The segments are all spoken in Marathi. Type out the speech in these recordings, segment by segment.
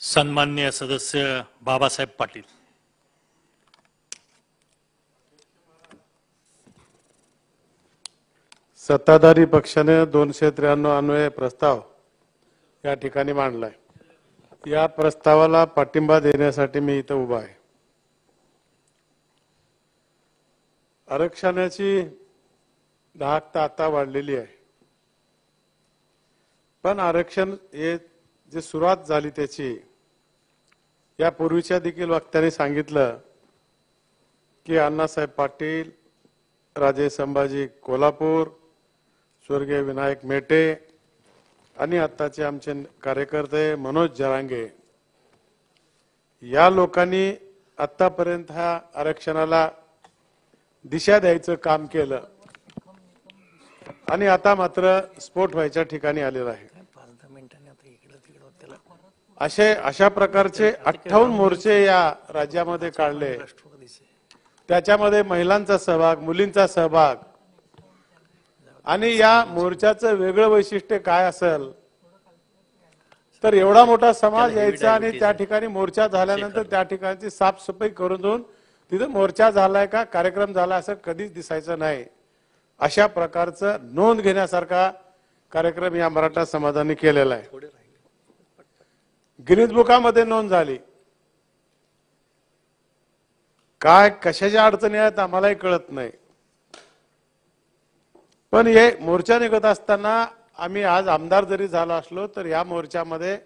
सन्माननीय सदस्य बाबासाहेब पाटील। सत्ताधारी पक्षाने 293 अन्वये प्रस्ताव या ठिकाणी मांडलाय। या प्रस्तावाला पाठिंबा देण्यासाठी मी इथं उभा आहे। आरक्षणाची धाकता आता वाढलेली आहे, पण आरक्षण हे जे सुरुवात झाली त्याची यापूर्वीच्या देखील वक्त्यांनी सांगितलं की अण्णासाहेब पाटील, राजे संभाजी कोल्हापूर, स्वर्गीय विनायक मेटे आणि आताचे आमचे कार्यकर्ते मनोज जरांगे या लोकांनी आतापर्यंत ह्या आरक्षणाला दिशा द्यायचं काम केलं आणि आता मात्र स्फोट व्हायच्या ठिकाणी आलेला आहे। अशा प्रकारचे 58 मोर्चे या राज्यामध्ये काढले, त्याच्यामध्ये महिलांचा सहभाग, मुलींचा सहभाग आणि या मोर्चाचं वेगळं वैशिष्ट्य काय असेल तर एवढा मोठा समाज यायचा आणि त्या ठिकाणी मोर्चा झाल्यानंतर त्या ठिकाणची साफसफाई करून देऊन तिथे मोर्चा झालाय का कार्यक्रम झाला असं कधीच दिसायचं नाही। अशा प्रकारचं नोंद घेण्यासारखा कार्यक्रम या मराठा समाजाने केलेला आहे। गिनीज बुकामध्ये नोंद झाली। काय कशाच्या अडचणी आहेत आम्हालाही कळत नाही, पण हे मोर्चा निघत असताना आम्ही आज आमदार जरी झालो असलो तर या मोर्चामध्ये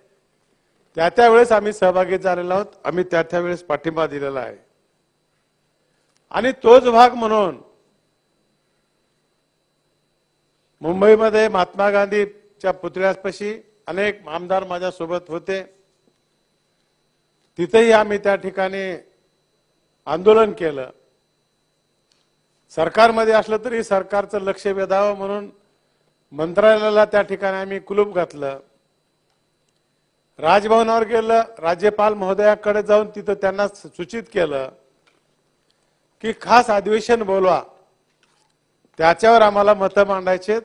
त्या वेळेस आम्ही सहभागी झालेलो आहोत। आम्ही त्या वेळेस पाठिंबा दिलेला आहे आणि तोच भाग म्हणून मुंबईमध्ये महात्मा गांधीच्या पुतळ्यापाशी अनेक आमदार माझ्या सोबत होते, तिथेही आम्ही त्या ठिकाणी आंदोलन केलं। सरकारमध्ये असलं तरी सरकारचं लक्ष वेधावं म्हणून मंत्रालयाला त्या ठिकाणी आम्ही कुलूप घातलं। राजभवनावर गेलं, राज्यपाल महोदयाकडे जाऊन तिथं त्यांना सूचित केलं की खास अधिवेशन बोलवा, त्याच्यावर आम्हाला मतं मांडायचे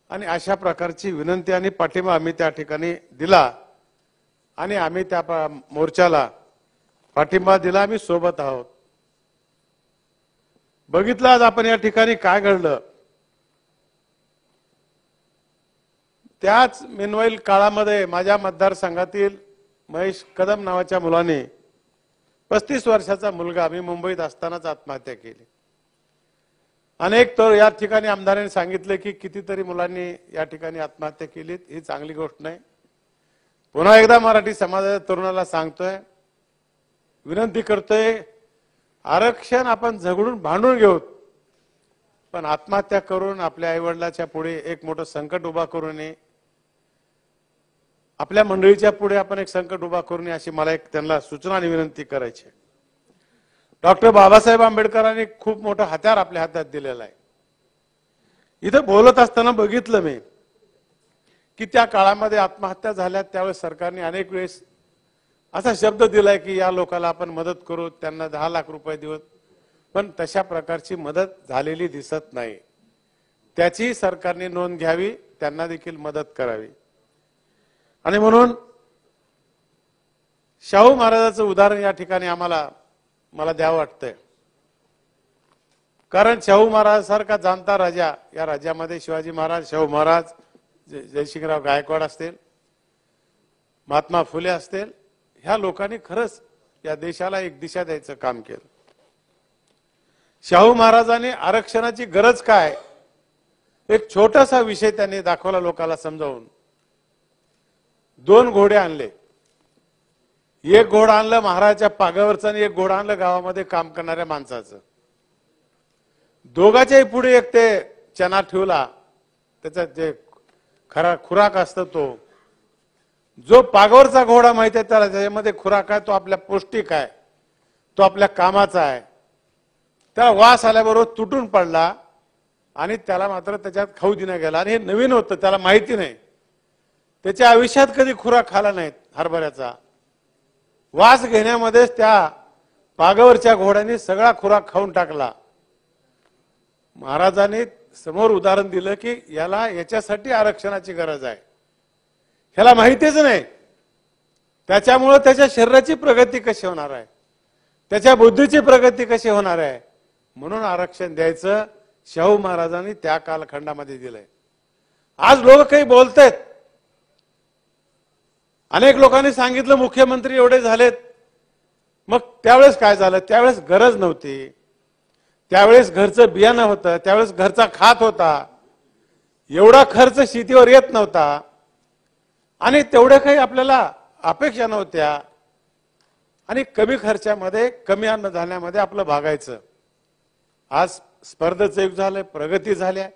आणि अशा प्रकारची विनंती आणि पाठिंबा आम्ही त्या ठिकाणी दिला आणि आम्ही त्या मोर्चाला पाठिंबा दिला। आम्ही सोबत आहोत। बघितलं आज आपण या ठिकाणी काय घडलं। त्याच मेनवाईल काळामध्ये माझ्या मतदारसंघातील महेश कदम नावाच्या मुलाने 35 वर्षाचा मुलगा मी मुंबईत असतानाच आत्महत्या केली। अनेक तर या ठिकाणी आमदारांनी सांगितले की कितीतरी मुलांनी या ठिकाणी आत्महत्या केली, ही चांगली गोष्ट नाही। पुन्हा एकदा मराठी समाजाच्या तरुणाला सांगतोय, विनंती करतोय, आरक्षण आपण झगडून भांडून घेऊ, पण आत्महत्या करून आपल्या आईवडिलाच्या पुढे एक मोठं संकट उभा करू नये, आपल्या मंडळीच्या पुढे आपण एक संकट उभा करू नये अशी मला एक त्यांना सूचना आणि विनंती करायची। डॉक्टर बाबासाहेब आंबेडकरांनी खूप मोठं हत्यार आपल्या हातात दिलेलं आहे। इथं बोलत असताना बघितलं मी की त्या काळामध्ये आत्महत्या झाल्या त्यावेळेस सरकारने अनेक वेळेस असा शब्द दिलाय की या लोकांना आपण मदत करू, त्यांना 10 लाख रुपये देऊ, पण तशा प्रकारची मदत झालेली दिसत नाही। त्याची सरकारने नोंद घ्यावी, त्यांना देखील मदत करावी। आणि म्हणून शाहू महाराजांचं उदाहरण या ठिकाणी मला द्यावं वाटतंय, कारण शाहू महाराज सारखा जाणता राजा या राज्यामध्ये शिवाजी महाराज, शाहू महाराज, जयसिंगराव गायकवाड असतील, महात्मा फुले असतील, ह्या लोकांनी खरंच या देशाला एक दिशा द्यायचं काम केलं। शाहू महाराजांनी आरक्षणाची गरज काय एक छोटासा विषय त्यांनी दाखवला लोकांना समजावून। 2 घोडे आणले, एक घोडा आणलं महाराजाच्या पागावरचं आणि एक घोडा आणलं गावामध्ये काम करणाऱ्या माणसाचं। दोघाच्याही पुढे एक ते चना ठेवला, त्याचा जे खरा खुराक असतो तो, जो पागावरचा घोडा माहिती आहे त्याला त्याच्यामध्ये खुराक आहे, तो आपल्या पौष्टिक आहे, तो आपल्या कामाचा आहे, त्याला वास आल्याबरोबर तुटून पडला आणि त्याला मात्र त्याच्यात खाऊ देण्यात गेला। आणि हे नवीन होतं, त्याला माहिती नाही, त्याच्या आयुष्यात कधी खुराक खाला नाहीत हरभऱ्याचा। वास घेण्यामध्येच त्या पागावरच्या घोड्याने सगळा खुराक खाऊन टाकला। महाराजांनी समोर उदाहरण दिलं की याच्यासाठी आरक्षणाची गरज आहे, ह्याला माहितीच नाही। त्याच्यामुळे त्याच्या शरीराची प्रगती कशी होणार आहे, त्याच्या बुद्धीची प्रगती कशी होणार आहे, म्हणून आरक्षण द्यायचं शाहू महाराजांनी त्या कालखंडामध्ये दिलंय. आज लोक काही बोलतायत. अनेक लोकांनी सांगितलं मुख्यमंत्री एवढे झालेत. मग त्यावेळेस काय झालं? त्यावेळेस गरज नव्हती, त्यावेळेस घरचं बियाणं होतं, त्यावेळेस घरचा खात होता, एवढा खर्च शेतीवर येत नव्हता आणि तेवढे काही आपल्याला अपेक्षा नव्हत्या आणि कमी खर्चामध्ये कमी अन्नधान्यामध्ये आपलं भागायचं. आज स्पर्धेचं युग झालंय, प्रगती झाल्या,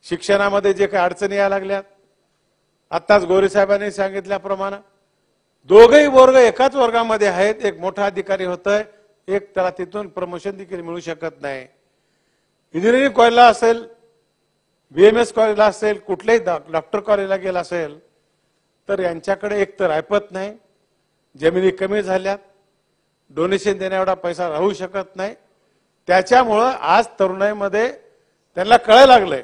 शिक्षणामध्ये जे काही अडचणी यायला लागल्यात, आत्ताच गोरे साहेबांनी सांगितल्याप्रमाणे दोघेही वर्ग एकाच वर्गामध्ये आहेत. एक मोठा अधिकारी होतोय, एक त्याला तिथून प्रमोशन देखील मिळू शकत नाही. इंजिनिअरिंग कॉलेजला असेल, बीएमएस कॉलेजला असेल, कुठल्याही डॉक्टर कॉलेजला गेला असेल तर यांच्याकडे एक तर ऐपत नाही, जमिनी कमी झाल्यात, डोनेशन देण्या एवढा पैसा राहू शकत नाही. त्याच्यामुळं आज तरुणाईमध्ये त्यांना कळायला लागलंय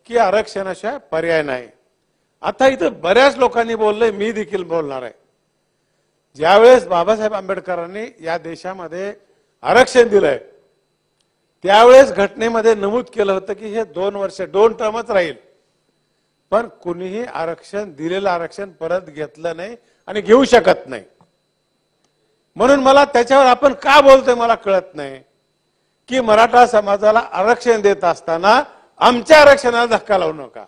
की आरक्षणाशिवाय पर्याय नाही. आता इथं बऱ्याच लोकांनी बोललंय, मी देखील बोलणार आहे. ज्यावेळेस बाबासाहेब आंबेडकरांनी या देशामध्ये आरक्षण दिलंय त्यावेळेस घटनेमध्ये नमूद केलं होतं की हे 2 वर्ष 2 टर्मच राहील, पण कुणीही आरक्षण दिलेलं आरक्षण परत घेतलं नाही आणि घेऊ शकत नाही. म्हणून मला त्याच्यावर आपण का बोलतोय मला कळत नाही की मराठा समाजाला आरक्षण देत असताना आमच्या आरक्षणाला धक्का लावू नका.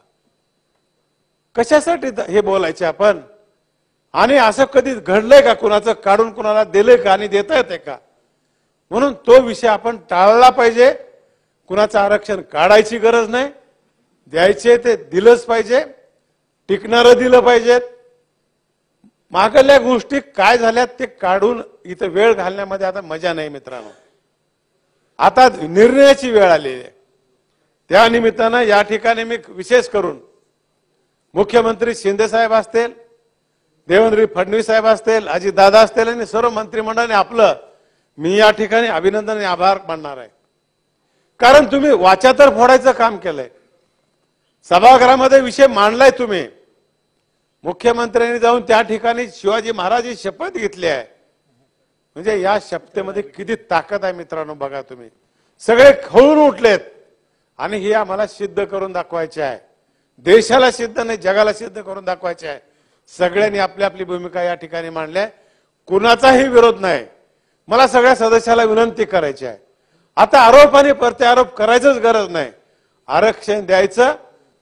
कशासाठी हे बोलायचे आपण? आणि असं कधी घडलंय का? कुणाचं काढून कुणाला दिलंय का आणि देता येते का? म्हणून तो विषय आपण टाळला पाहिजे. कुणाचं आरक्षण काढायची गरज नाही, द्यायचे ते दिलंच पाहिजे, टिकणारं दिलं पाहिजे. मागल्या गोष्टी काय झाल्यात ते काढून इथं वेळ घालण्यामध्ये आता मजा नाही मित्रांनो. आता निर्णयाची वेळ आलेली आहे. त्या निमित्तानं या ठिकाणी मी विशेष करून मुख्यमंत्री शिंदे साहेब असतील, देवेंद्र फडणवीस साहेब असतील, अजितदादा असतील आणि सर्व मंत्रिमंडळाने आपलं मी या ठिकाणी अभिनंदन आणि आभार मानणार आहे. कारण तुम्ही वाचा तर फोडायचं काम केलंय, सभागृहामध्ये विषय मांडलाय तुम्ही. मुख्यमंत्र्यांनी जाऊन त्या ठिकाणी शिवाजी महाराज शपथ घेतली आहे. म्हणजे या शपथेमध्ये किती ताकद आहे मित्रांनो, बघा तुम्ही. सगळे खवळून उठलेत आणि हे आम्हाला सिद्ध करून दाखवायचे आहे. देशाला सिद्ध नाही, जगाला सिद्ध करून दाखवायचे आहे. सगळ्यांनी आपली आपली भूमिका या ठिकाणी मांडल्या. कुणाचाही विरोध नाही. मला सगळ्या सदस्याला विनंती करायची आहे, आता आरोप आणि प्रत्यारोप करायचंच गरज नाही. आरक्षण द्यायचं,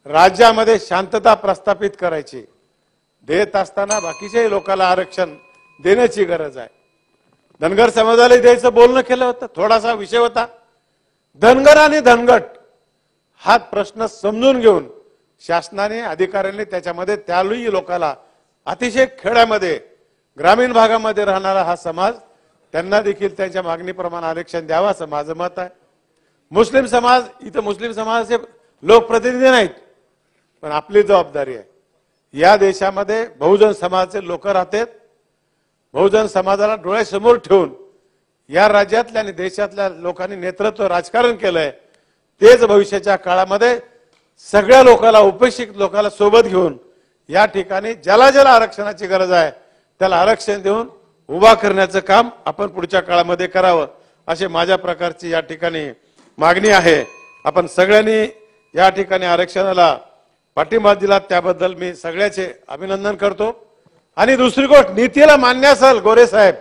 राज्यामध्ये शांतता प्रस्थापित करायची. देत असताना बाकीच्याही लोकांना आरक्षण देण्याची गरज आहे. धनगर समाजाला द्यायचं बोलणं केलं होतं, थोडासा विषय होता. धनगर आणि धनगट हा प्रश्न समजून घेऊन शासनाने अधिकाऱ्यांनी त्याच्यामध्ये त्याही लोकांना अतिशय खेड्यामध्ये ग्रामीण भागामध्ये राहणारा हा समाज त्यांना देखील त्यांच्या मागणीप्रमाणे आरक्षण द्यावं असं माझं मत आहे. मुस्लिम समाज, इथं मुस्लिम समाजाचे लोकप्रतिनिधी नाहीत, पण आपली जबाबदारी आहे. या देशामध्ये बहुजन समाजाचे लोक राहतात. बहुजन समाजाला डोळ्यासमोर ठेवून या राज्यातल्या आणि देशातल्या लोकांनी नेतृत्व राजकारण केलंय. तेच भविष्याच्या काळामध्ये सगळ्या लोकांना, उपेक्षित लोकांना सोबत घेऊन या ठिकाणी ज्याला ज्याला आरक्षणाची गरज आहे त्याला आरक्षण देऊन उभा करण्याचं काम आपण पुढच्या काळामध्ये करावं, अशी माझ्या प्रकारची या ठिकाणी मागणी आहे. आपण सगळ्यांनी या ठिकाणी आरक्षणाला पाठिंबा दिला त्याबद्दल मी सगळ्याचे अभिनंदन करतो. आणि दुसरी गोष्ट, नीतीला मान्य असेल गोरे साहेब,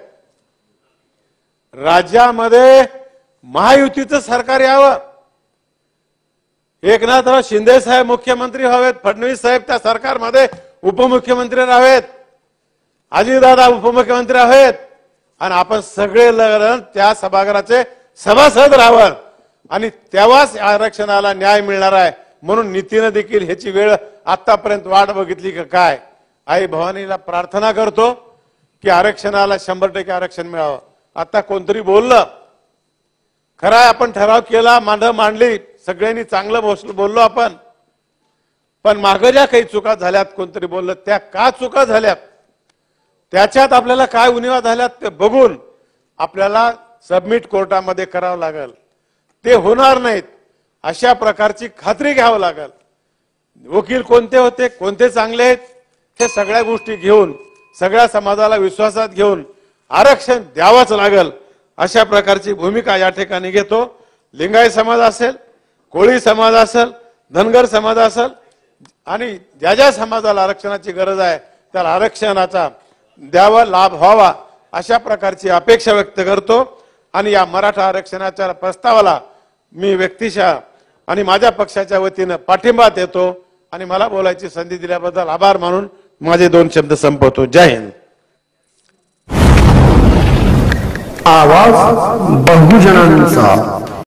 राज्यामध्ये महायुतीचं सरकार यावं. एकनाथराव शिंदे साहेब मुख्यमंत्री व्हावेत, फडणवीस साहेब त्या सरकारमध्ये उपमुख्यमंत्री राहावेत, अजितदादा उपमुख्यमंत्री आहेत आणि आपण सगळे त्या सभागृहाचे सभासद राहावं आणि तेव्हाच आरक्षणाला न्याय मिळणार आहे. म्हणून नीतीनं देखील ह्याची वेळ आतापर्यंत वाट बघितली का काय? आई भवानीला प्रार्थना करतो की आरक्षणाला 100% आरक्षण मिळावं. आता कोणतरी बोललं, खरं आहे आपण ठराव केला, मांडली, सगळ्यांनी चांगलं बोललो आपण, पण मागे ज्या काही चुका झाल्यात कोणतरी बोललं, त्या का चुका झाल्यात, त्याच्यात आपल्याला काय उणिवा झाल्यात ते बघून आपल्याला सबमिट कोर्टामध्ये करावं लागेल. ते होणार नाहीत अशा प्रकारची खात्री घ्यावं लागेल. वकील कोणते होते, कोणते चांगले आहेत, हे सगळ्या गोष्टी घेऊन सगळ्या समाजाला विश्वासात घेऊन आरक्षण द्यावंच लागल अशा प्रकारची भूमिका या ठिकाणी घेतो. लिंगायत समाज असेल, कोळी समाज असेल, धनगर समाज असेल आणि ज्या ज्या समाजाला आरक्षणाची गरज आहे त्याला आरक्षणाचा द्यावा, लाभ व्हावा अशा प्रकारची अपेक्षा व्यक्त करतो. आणि या मराठा आरक्षणाच्या प्रस्तावाला मी व्यक्तिशः आणि माझ्या पक्षाच्या वतीनं पाठिंबा देतो आणि मला बोलायची संधी दिल्याबद्दल आभार मानून माझे 2 शब्द संपवतो. जय हिंद. आवाज बहुजनांचा.